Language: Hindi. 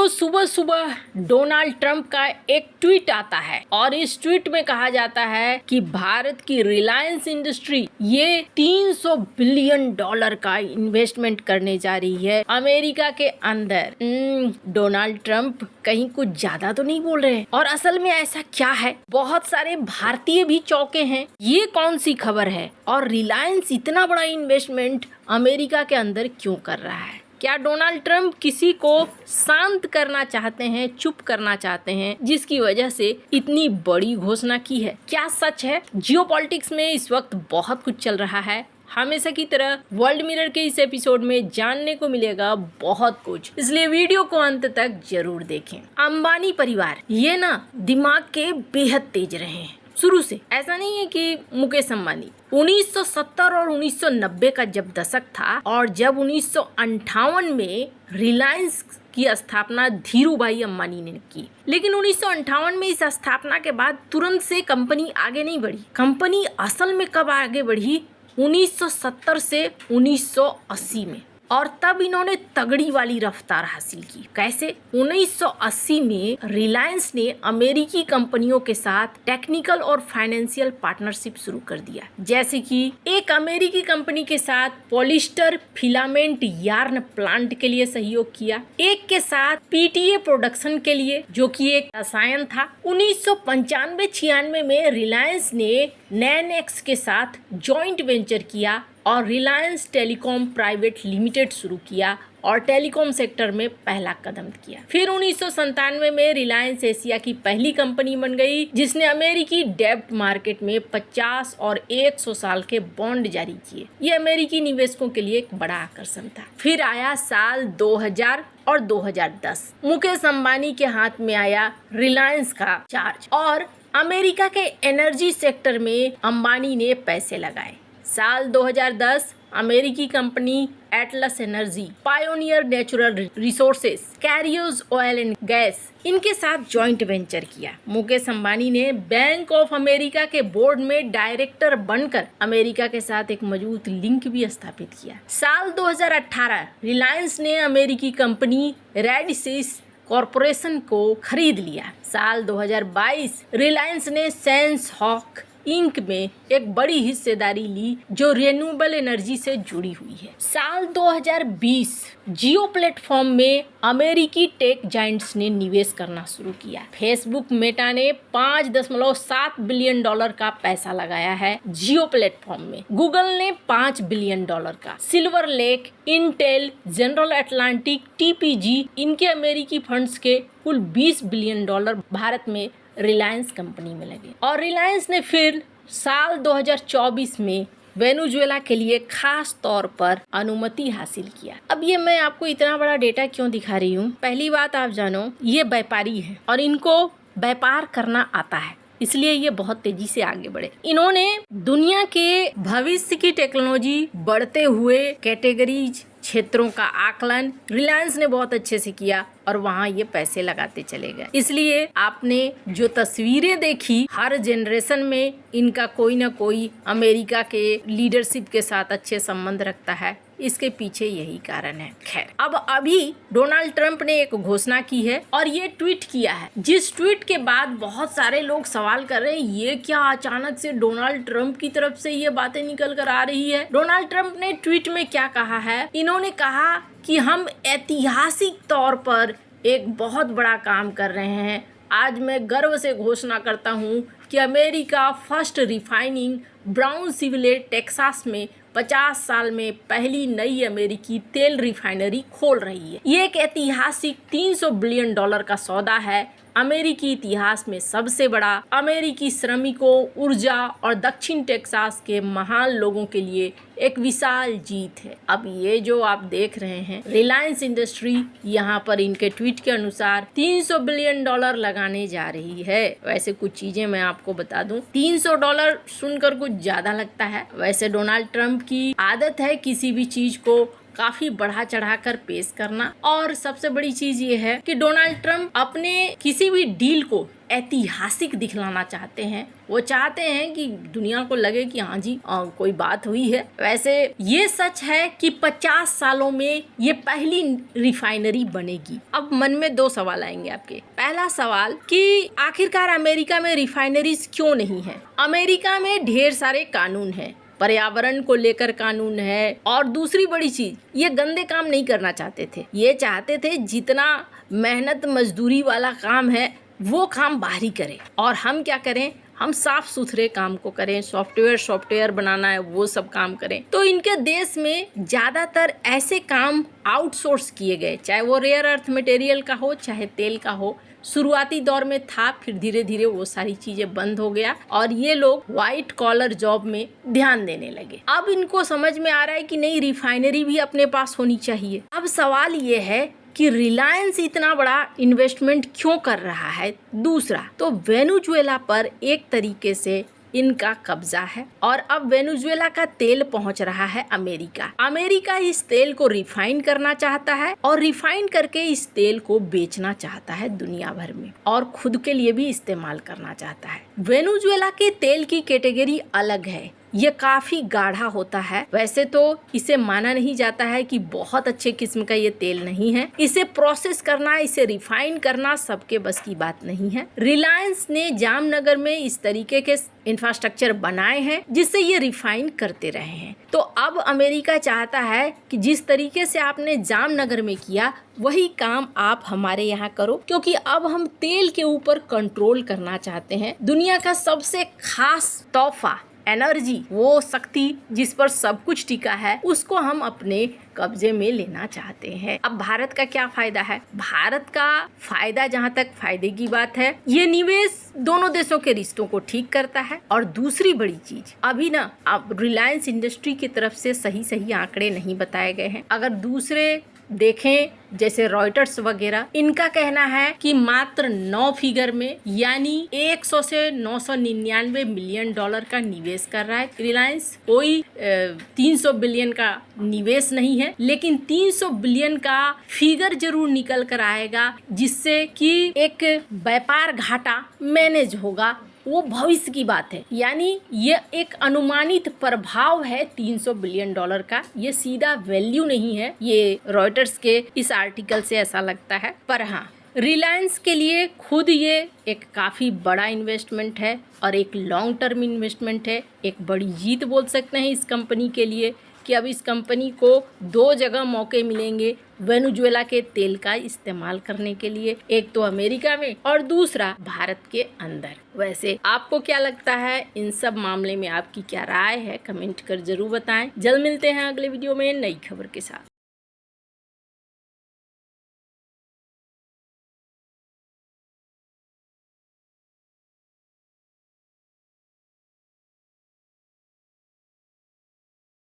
तो सुबह सुबह डोनाल्ड ट्रंप का एक ट्वीट आता है और इस ट्वीट में कहा जाता है कि भारत की रिलायंस इंडस्ट्री ये 300 बिलियन डॉलर का इन्वेस्टमेंट करने जा रही है अमेरिका के अंदर। डोनाल्ड ट्रंप कहीं कुछ ज्यादा तो नहीं बोल रहे हैं? और असल में ऐसा क्या है? बहुत सारे भारतीय भी चौंके हैं, ये कौन सी खबर है और रिलायंस इतना बड़ा इन्वेस्टमेंट अमेरिका के अंदर क्यों कर रहा है? क्या डोनाल्ड ट्रंप किसी को शांत करना चाहते हैं, चुप करना चाहते हैं, जिसकी वजह से इतनी बड़ी घोषणा की है? क्या सच है? जियोपॉलिटिक्स में इस वक्त बहुत कुछ चल रहा है। हमेशा की तरह वर्ल्ड मिरर के इस एपिसोड में जानने को मिलेगा बहुत कुछ, इसलिए वीडियो को अंत तक जरूर देखें। अंबानी परिवार ये ना दिमाग के बेहद तेज रहे हैं शुरू से। ऐसा नहीं है कि मुकेश अंबानी 1970 और 1990 का जब दशक था और जब 1958 में रिलायंस की स्थापना धीरू भाई अंबानी ने की, लेकिन 1958 में इस स्थापना के बाद तुरंत से कंपनी आगे नहीं बढ़ी। कंपनी असल में कब आगे बढ़ी? 1970 से 1980 में, और तब इन्होंने तगड़ी वाली रफ्तार हासिल की। कैसे? 1980 में रिलायंस ने अमेरिकी कंपनियों के साथ टेक्निकल और फाइनेंशियल पार्टनरशिप शुरू कर दिया। जैसे कि एक अमेरिकी कंपनी के साथ पॉलिस्टर फिलामेंट यार्न प्लांट के लिए सहयोग किया, एक के साथ पीटीए प्रोडक्शन के लिए जो कि एक रसायन था। 1995-96 में रिलायंस ने नैनएक्स के साथ जॉइंट वेंचर किया और रिलायंस टेलीकॉम प्राइवेट लिमिटेड शुरू किया और टेलीकॉम सेक्टर में पहला कदम किया। फिर 1997 में रिलायंस एशिया की पहली कंपनी बन गई जिसने अमेरिकी डेब्ट मार्केट में 50 और 100 साल के बॉन्ड जारी किए। ये अमेरिकी निवेशकों के लिए एक बड़ा आकर्षण था। फिर आया साल 2000 और 2010। मुकेश अंबानी के हाथ में आया रिलायंस का चार्ज और अमेरिका के एनर्जी सेक्टर में अंबानी ने पैसे लगाए। साल 2010 अमेरिकी company Atlas energy, pioneer natural resources, carriers oil and gas इनके साथ जॉइंट वेंचर किया। मुकेश अंबानी ने बैंक ऑफ अमेरिका के बोर्ड में डायरेक्टर बनकर अमेरिका के साथ एक मजबूत लिंक भी स्थापित किया। साल 2018 रिलायंस ने अमेरिकी कंपनी रेडिसिस कॉरपोरेशन को खरीद लिया। साल 2022 रिलायंस ने सेंस हॉक इंक में एक बड़ी हिस्सेदारी ली जो रिन्यूएबल एनर्जी से जुड़ी हुई है। साल 2020 जियो प्लेटफॉर्म में अमेरिकी टेक जायंट्स ने निवेश करना शुरू किया। फेसबुक मेटा ने 5.7 बिलियन डॉलर का पैसा लगाया है जियो प्लेटफॉर्म में। गूगल ने 5 बिलियन डॉलर का। Silver lake, Intel, general Atlantic, TPG इनके अमेरिकी फंड्स के कुल 20 बिलियन डॉलर भारत में रिलायंस कंपनी में लगे। और रिलायंस ने फिर साल 2024 में वेनेजुएला के लिए खास तौर पर अनुमति हासिल किया। अब ये मैं आपको इतना बड़ा डेटा क्यों दिखा रही हूँ? पहली बात आप जानो, ये व्यापारी हैं और इनको व्यापार करना आता है, इसलिए ये बहुत तेजी से आगे बढ़े। इन्होंने दुनिया के भविष्य की टेक्नोलॉजी, बढ़ते हुए कैटेगरीज, क्षेत्रों का आकलन रिलायंस ने बहुत अच्छे से किया और वहाँ ये पैसे लगाते चले गए। इसलिए आपने जो तस्वीरें देखी, हर जनरेशन में इनका कोई ना कोई अमेरिका के लीडरशिप के साथ अच्छे संबंध रखता है। इसके पीछे यही कारण है। खैर, अब अभी डोनाल्ड ट्रंप ने एक घोषणा की है और ये ट्वीट किया है, जिस ट्वीट के बाद बहुत सारे लोग सवाल कर रहे हैं ये क्या अचानक से डोनाल्ड ट्रंप की तरफ से ये बातें निकल कर आ रही है। डोनाल्ड ट्रंप ने ट्वीट में क्या कहा है? इन्होंने कहा कि हम ऐतिहासिक तौर पर एक बहुत बड़ा काम कर रहे हैं। आज मैं गर्व से घोषणा करता हूँ कि अमेरिका फर्स्ट रिफाइनिंग ब्राउनसविले टेक्सास में 50 साल में पहली नई अमेरिकी तेल रिफाइनरी खोल रही है। ये एक ऐतिहासिक 300 बिलियन डॉलर का सौदा है। अमेरिकी इतिहास में सबसे बड़ा, अमेरिकी श्रमिकों, ऊर्जा और दक्षिण टेक्सास के महान लोगों के लिए एक विशाल जीत है। अब ये जो आप देख रहे हैं रिलायंस इंडस्ट्री, यहाँ पर इनके ट्वीट के अनुसार 300 बिलियन डॉलर लगाने जा रही है। वैसे कुछ चीजें मैं आपको बता दूं, 300 डॉलर सुनकर कुछ ज्यादा लगता है। वैसे डोनाल्ड ट्रंप की आदत है किसी भी चीज को काफी बढ़ा चढ़ाकर पेश करना। और सबसे बड़ी चीज ये है कि डोनाल्ड ट्रंप अपने किसी भी डील को ऐतिहासिक दिखलाना चाहते हैं। वो चाहते हैं कि दुनिया को लगे कि हाँ जी कोई बात हुई है। वैसे ये सच है कि 50 सालों में ये पहली रिफाइनरी बनेगी। अब मन में दो सवाल आएंगे आपके। पहला सवाल कि आखिरकार अमेरिका में रिफाइनरीज क्यों नहीं है। अमेरिका में ढेर सारे कानून हैं, पर्यावरण को लेकर कानून है। और दूसरी बड़ी चीज, ये गंदे काम नहीं करना चाहते थे। ये चाहते थे जितना मेहनत मजदूरी वाला काम है वो काम बाहरी करें और हम क्या करें, हम साफ सुथरे काम को करें। सॉफ्टवेयर बनाना है वो सब काम करें। तो इनके देश में ज्यादातर ऐसे काम आउटसोर्स किए गए, चाहे वो रेयर अर्थ मटेरियल का हो चाहे तेल का हो। शुरुआती दौर में था, फिर धीरे धीरे वो सारी चीजें बंद हो गया और ये लोग व्हाइट कॉलर जॉब में ध्यान देने लगे। अब इनको समझ में आ रहा है कि नहीं, रिफाइनरी भी अपने पास होनी चाहिए। अब सवाल ये है कि रिलायंस इतना बड़ा इन्वेस्टमेंट क्यों कर रहा है। दूसरा तो वेनेजुएला पर एक तरीके से इनका कब्जा है और अब वेनेजुएला का तेल पहुंच रहा है अमेरिका। अमेरिका इस तेल को रिफाइन करना चाहता है और रिफाइन करके इस तेल को बेचना चाहता है दुनिया भर में और खुद के लिए भी इस्तेमाल करना चाहता है। वेनेजुएला के तेल की कैटेगरी अलग है, ये काफी गाढ़ा होता है। वैसे तो इसे माना नहीं जाता है कि बहुत अच्छे किस्म का ये तेल नहीं है। इसे प्रोसेस करना, इसे रिफाइन करना सबके बस की बात नहीं है। रिलायंस ने जामनगर में इस तरीके के इंफ्रास्ट्रक्चर बनाए हैं जिससे ये रिफाइन करते रहे हैं। तो अब अमेरिका चाहता है कि जिस तरीके से आपने जामनगर में किया वही काम आप हमारे यहाँ करो, क्योंकि अब हम तेल के ऊपर कंट्रोल करना चाहते हैं। दुनिया का सबसे खास तोहफा एनर्जी, वो शक्ति जिस पर सब कुछ टिका है, उसको हम अपने कब्जे में लेना चाहते हैं। अब भारत का क्या फायदा है? भारत का फायदा, जहाँ तक फायदे की बात है, ये निवेश दोनों देशों के रिश्तों को ठीक करता है। और दूसरी बड़ी चीज, अभी ना अब रिलायंस इंडस्ट्री की तरफ से सही आंकड़े नहीं बताए गए हैं। अगर दूसरे देखें जैसे रॉयटर्स वगैरह, इनका कहना है कि मात्र 9 फिगर में यानी 100 से 999 मिलियन डॉलर का निवेश कर रहा है रिलायंस। कोई 300 बिलियन का निवेश नहीं है, लेकिन 300 बिलियन का फिगर जरूर निकल कर आएगा जिससे कि एक व्यापार घाटा मैनेज होगा। वो भविष्य की बात है, यानी ये एक अनुमानित प्रभाव है 300 बिलियन डॉलर का। ये सीधा वैल्यू नहीं है, ये रॉयटर्स के इस आर्टिकल से ऐसा लगता है। पर हाँ, रिलायंस के लिए खुद ये एक काफ़ी बड़ा इन्वेस्टमेंट है और एक लॉन्ग टर्म इन्वेस्टमेंट है। एक बड़ी जीत बोल सकते हैं इस कंपनी के लिए कि अब इस कंपनी को 2 जगह मौके मिलेंगे वेनेजुएला के तेल का इस्तेमाल करने के लिए, एक तो अमेरिका में और दूसरा भारत के अंदर। वैसे आपको क्या लगता है, इन सब मामले में आपकी क्या राय है, कमेंट कर जरूर बताएं। जल्द मिलते हैं अगले वीडियो में नई खबर के साथ।